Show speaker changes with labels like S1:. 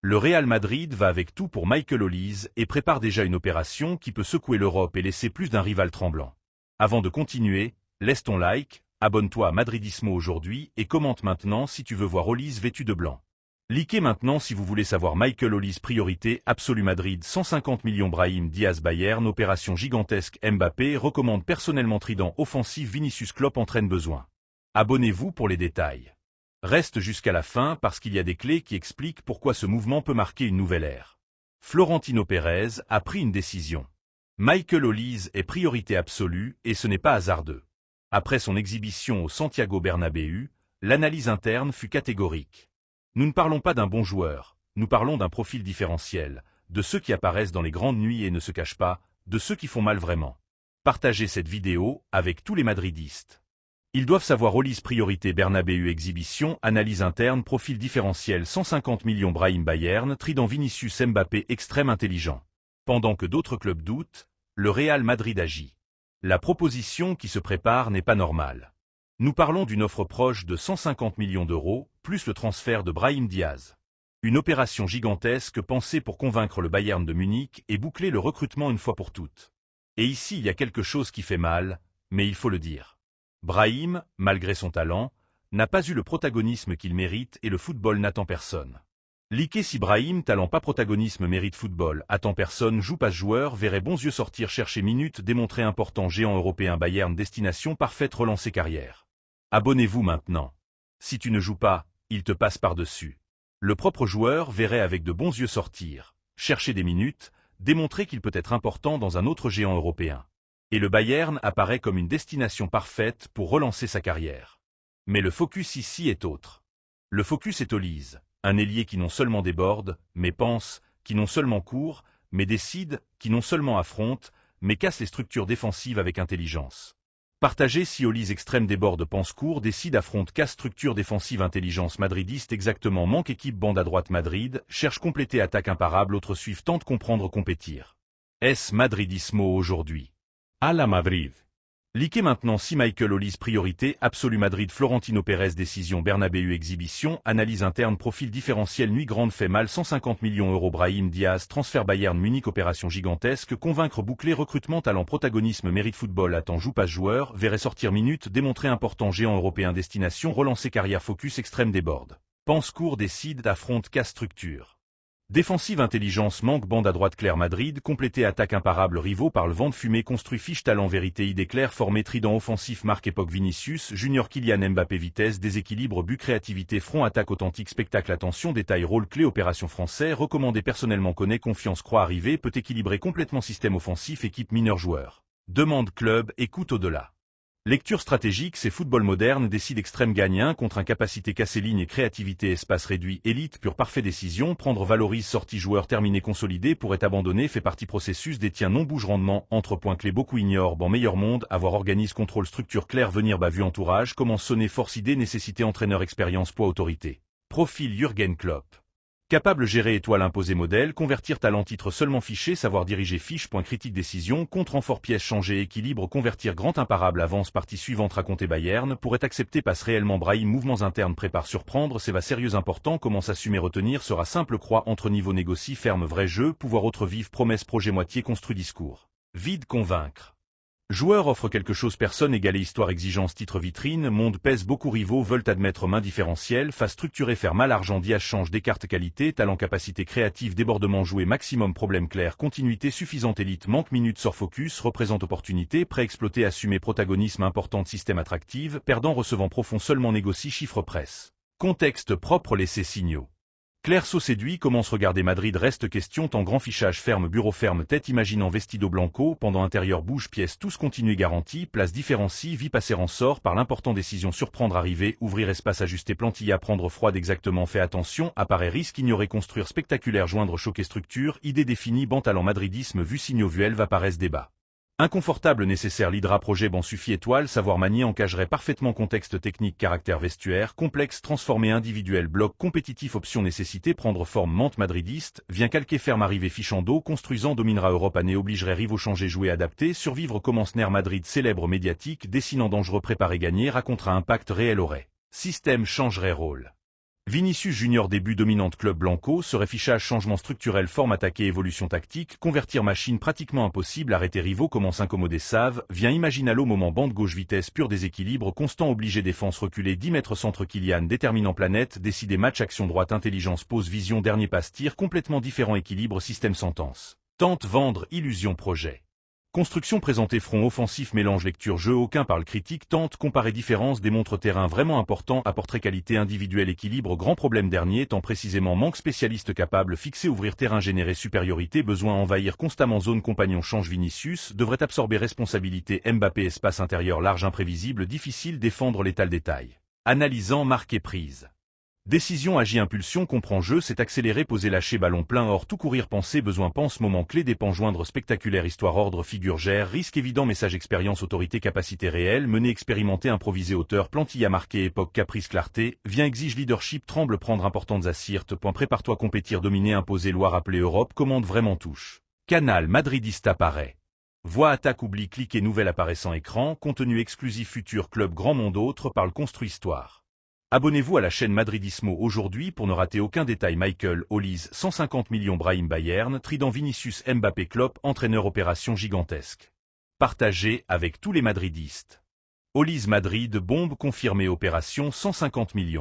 S1: Le Real Madrid va avec tout pour Michael Olise et prépare déjà une opération qui peut secouer l'Europe et laisser plus d'un rival tremblant. Avant de continuer, laisse ton like, abonne-toi à Madridismo aujourd'hui et commente maintenant si tu veux voir Olise vêtu de blanc. Likez maintenant si vous voulez savoir Michael Olise priorité absolue Madrid 150 millions Brahim Diaz Bayern opération gigantesque Mbappé recommande personnellement trident offensif Vinicius Klopp entraîne besoin. Abonnez-vous pour les détails. Reste jusqu'à la fin parce qu'il y a des clés qui expliquent pourquoi ce mouvement peut marquer une nouvelle ère. Florentino Pérez a pris une décision. Michael Olise est priorité absolue et ce n'est pas hasardeux. Après son exhibition au Santiago Bernabéu, l'analyse interne fut catégorique. Nous ne parlons pas d'un bon joueur, nous parlons d'un profil différentiel, de ceux qui apparaissent dans les grandes nuits et ne se cachent pas, de ceux qui font mal vraiment. Partagez cette vidéo avec tous les madridistes. Ils doivent savoir Olise priorité Bernabéu exhibition, analyse interne, profil différentiel 150 millions Brahim Bayern, trident Vinicius Mbappé extrême intelligent. Pendant que d'autres clubs doutent, le Real Madrid agit. La proposition qui se prépare n'est pas normale. Nous parlons d'une offre proche de 150 millions d'euros, plus le transfert de Brahim Diaz. Une opération gigantesque pensée pour convaincre le Bayern de Munich et boucler le recrutement une fois pour toutes. Et ici il y a quelque chose qui fait mal, mais il faut le dire. Brahim, malgré son talent, n'a pas eu le protagonisme qu'il mérite et le football n'attend personne. Likez si Brahim, talent pas protagonisme mérite football, attend personne joue pas ce joueur, verrait bons yeux sortir chercher minutes, démontrer important géant européen Bayern destination parfaite relancer carrière. Abonnez-vous maintenant. Si tu ne joues pas, il te passe par-dessus. Le propre joueur verrait avec de bons yeux sortir, chercher des minutes, démontrer qu'il peut être important dans un autre géant européen. Et le Bayern apparaît comme une destination parfaite pour relancer sa carrière. Mais le focus ici est autre. Le focus est Olise, un ailier qui non seulement déborde, mais pense, qui non seulement court, mais décide, qui non seulement affronte, mais casse les structures défensives avec intelligence. Partagez si Olise extrême déborde pense court, décide affronte casse structure défensive intelligence madridiste exactement manque équipe bande à droite Madrid, cherche compléter attaque imparable autres suivent tente comprendre compétir. Est-ce Madridismo aujourd'hui? À la Madrid. Likez maintenant si Michael Olise priorité absolue Madrid Florentino Pérez décision Bernabéu exhibition, analyse interne profil différentiel nuit grande fait mal 150 millions euros Brahim Diaz transfert Bayern Munich opération gigantesque convaincre boucler recrutement talent protagonisme mérite football attend joue pas joueur, verrait sortir minutes démontrer important géant européen destination relancer carrière focus extrême déborde. Pense court décide affronte casse structure. Défensive intelligence manque bande à droite claire Madrid, complété attaque imparable rivaux par le vent de fumée construit fiche talent vérité idée claire formé trident offensif marque époque Vinicius, Junior Kylian Mbappé vitesse déséquilibre but créativité front attaque authentique spectacle attention détail rôle clé opération français recommandé personnellement connaît confiance croit arriver peut équilibrer complètement système offensif équipe mineur joueur. Demande club écoute au-delà. Lecture stratégique c'est football moderne décide extrême gagne 1 contre incapacité casser ligne et créativité espace réduit élite pure parfait décision prendre valorise sortie joueur terminé consolidé pourrait abandonner fait partie processus détient non bouge rendement entre points clés beaucoup ignorent bon meilleur monde avoir organise contrôle structure claire venir bas vu entourage commence sonner force idée nécessité entraîneur expérience poids autorité. Profil Jürgen Klopp. Capable gérer étoile imposé modèle, convertir talent titre seulement fiché, savoir diriger fiche, point critique décision, contre renfort pièce changer équilibre, convertir grand imparable avance partie suivante raconter Bayern, pourrait accepter passe réellement Brahim mouvements internes prépare surprendre, c'est va sérieux important, commence assumer retenir sera simple croix entre niveau négocie ferme vrai jeu, pouvoir autre vive promesse projet moitié construit discours. Vide convaincre. Joueur offre quelque chose personne égalé histoire exigence titre vitrine, monde pèse beaucoup rivaux veulent admettre main différentielle, face structurée faire mal argent diage change des cartes qualité, talent capacité créative débordement joué maximum problème clair continuité suffisante élite manque minute sort focus représente opportunité prêt exploité assumer protagonisme importante système attractive, perdant recevant profond seulement négocie chiffre presse. Contexte propre laisser signaux. Clerceau séduit commence regarder Madrid reste question tant grand fichage ferme bureau ferme tête imaginant vestido blanco pendant intérieur bouge pièce tous continuer garantie place différencie vie passer en sort par l'important décision surprendre arriver ouvrir espace ajuster plantilla prendre froide exactement fait attention apparaît risque ignorer construire spectaculaire joindre choquer structure idée définie ban talent madridisme vu signaux vu elve apparaissent débat. Inconfortable nécessaire l'hydra projet ban suffit étoile savoir manier encagerait parfaitement contexte technique caractère vestuaire complexe transformé individuel bloc compétitif option nécessité prendre forme mente madridiste vient calquer ferme arriver fichant d'eau construisant dominera Europe année obligerait rivaux changer jouer adapter survivre commence Ner Madrid célèbre médiatique dessinant dangereux préparer gagner racontera impact réel aurait. Système changerait rôle. Vinicius Junior début dominante club blanco, serait fichage changement structurel forme attaquée évolution tactique, convertir machine pratiquement impossible, arrêter rivaux commence incommoder Save, vient Imaginalo moment bande gauche vitesse pur déséquilibre constant obligé défense reculée 10 mètres centre Kylian déterminant planète, décider match action droite intelligence pause vision dernier passe tir complètement différent équilibre système sentence. Tente vendre illusion projet. Construction présentée front offensif mélange lecture jeu aucun parle critique tente comparer différence démontre terrain vraiment important apporterait qualité individuelle équilibre grand problème dernier tant précisément manque spécialiste capable fixer ouvrir terrain générer supériorité besoin envahir constamment zone compagnon change Vinicius devrait absorber responsabilité Mbappé espace intérieur large imprévisible difficile défendre l'étal détail. Analysant marque et prise. Décision agit impulsion comprend jeu c'est accéléré poser lâcher ballon plein hors tout courir penser besoin pense moment clé dépend joindre spectaculaire histoire ordre figure gère risque évident message expérience autorité capacité réelle mener expérimenter improviser auteur plantilla marqué époque caprice clarté vient exige leadership tremble prendre importantes assirtes point prépare-toi compétir dominer imposer loi rappeler Europe commande vraiment touche. Canal madridiste apparaît. Voix attaque oublie cliquer nouvelle apparaissant écran contenu exclusif futur club grand monde autre parle construit histoire. Abonnez-vous à la chaîne Madridismo aujourd'hui pour ne rater aucun détail. Michael Olise 150 millions Brahim Bayern Trident Vinicius Mbappé Klopp entraîneur opération gigantesque. Partagé avec tous les madridistes. Olise Madrid bombe confirmée opération 150 millions.